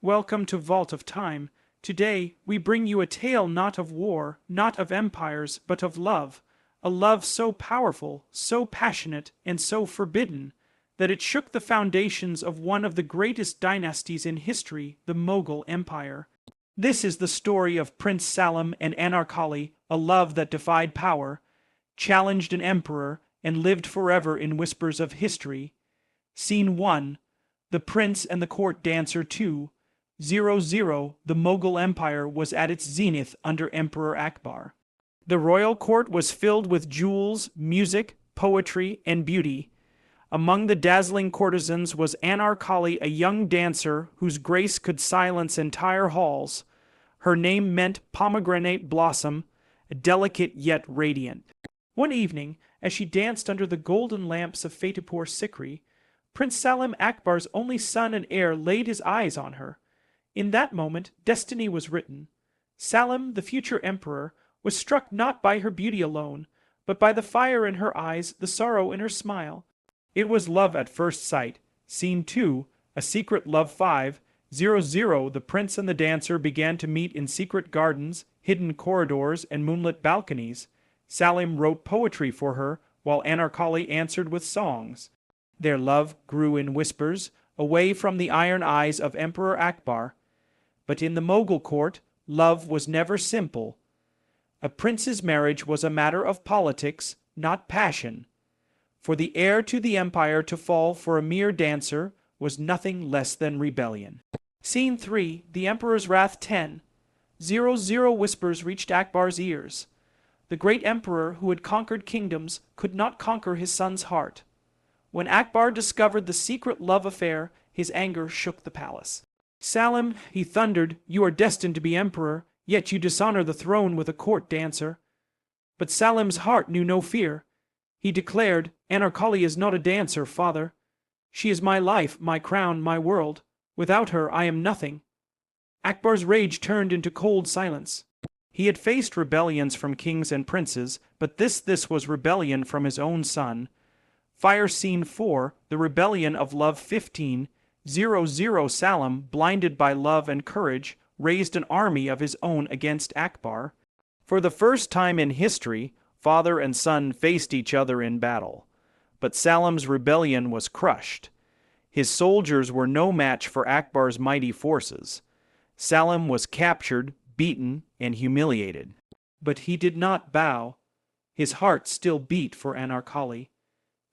Welcome to Vault of Time. Today, we bring you a tale not of war, not of empires, but of love. A love so powerful, so passionate, and so forbidden, that it shook the foundations of one of the greatest dynasties in history, the Mughal Empire. This is the story of Prince Salim and Anarkali, a love that defied power, challenged an emperor, and lived forever in whispers of history. Scene 1. The Prince and the Court Dancer 2. 00. The Mughal Empire was at its zenith under Emperor Akbar. The royal court was filled with jewels, music, poetry, and beauty. Among the dazzling courtesans was Anarkali, a young dancer whose grace could silence entire halls. Her name meant pomegranate blossom, delicate yet radiant. One evening, as she danced under the golden lamps of Fatehpur Sikri, Prince Salim Akbar's only son and heir laid his eyes on her. In that moment, destiny was written. Salim, the future emperor, was struck not by her beauty alone, but by the fire in her eyes, the sorrow in her smile. It was love at first sight. Scene 2, a secret love 5. 00. The prince and the dancer began to meet in secret gardens, hidden corridors, and moonlit balconies. Salim wrote poetry for her, while Anarkali answered with songs. Their love grew in whispers, away from the iron eyes of Emperor Akbar. But in the Mughal court, love was never simple. A prince's marriage was a matter of politics, not passion. For the heir to the empire to fall for a mere dancer was nothing less than rebellion. Scene 3. The Emperor's Wrath 10. 00. Whispers reached Akbar's ears. The great emperor who had conquered kingdoms could not conquer his son's heart. When Akbar discovered the secret love affair, his anger shook the palace. Salim, he thundered, you are destined to be emperor, yet you dishonor the throne with a court dancer. But Salim's heart knew no fear. He declared, Anarkali is not a dancer, father. She is my life, my crown, my world. Without her, I am nothing. Akbar's rage turned into cold silence. He had faced rebellions from kings and princes, but this was rebellion from his own son. Fire Scene 4, the rebellion of love 15. 00. Salim, blinded by love and courage, raised an army of his own against Akbar. For the first time in history, father and son faced each other in battle. But Salim's rebellion was crushed. His soldiers were no match for Akbar's mighty forces. Salim was captured, beaten, and humiliated. But he did not bow. His heart still beat for Anarkali.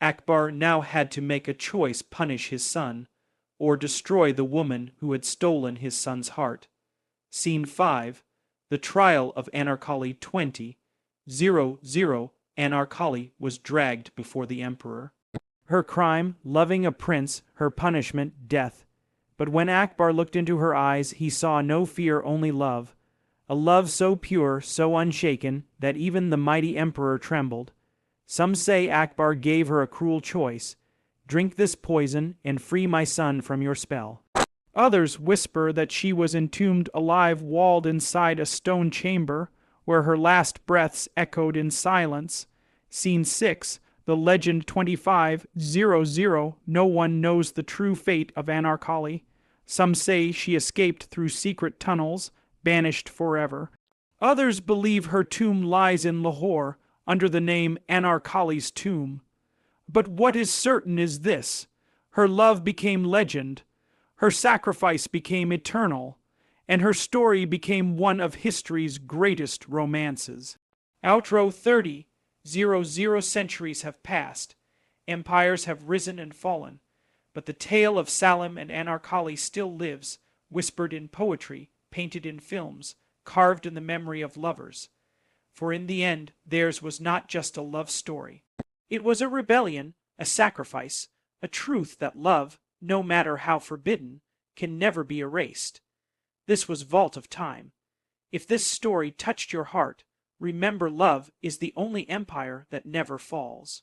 Akbar now had to make a choice: punish his son, or destroy the woman who had stolen his son's heart. Scene 5. The Trial of Anarkali 20. 00. Anarkali was dragged before the emperor. Her crime, loving a prince, her punishment, death. But when Akbar looked into her eyes, he saw no fear, only love. A love so pure, so unshaken, that even the mighty emperor trembled. Some say Akbar gave her a cruel choice. Drink this poison and free my son from your spell. Others whisper that she was entombed alive, walled inside a stone chamber, where her last breaths echoed in silence. Scene 6. The Legend 25. 00. No one knows the true fate of Anarkali. Some say she escaped through secret tunnels, banished forever. Others believe her tomb lies in Lahore, under the name Anarkali's Tomb. But what is certain is this: her love became legend, her sacrifice became eternal, and her story became one of history's greatest romances. Outro 30. 00. Centuries have passed. Empires have risen and fallen. But the tale of Salim and Anarkali still lives, whispered in poetry, painted in films, carved in the memory of lovers. For in the end, theirs was not just a love story. It was a rebellion, a sacrifice, a truth that love, no matter how forbidden, can never be erased. This was Vault of Time. If this story touched your heart, remember love is the only empire that never falls.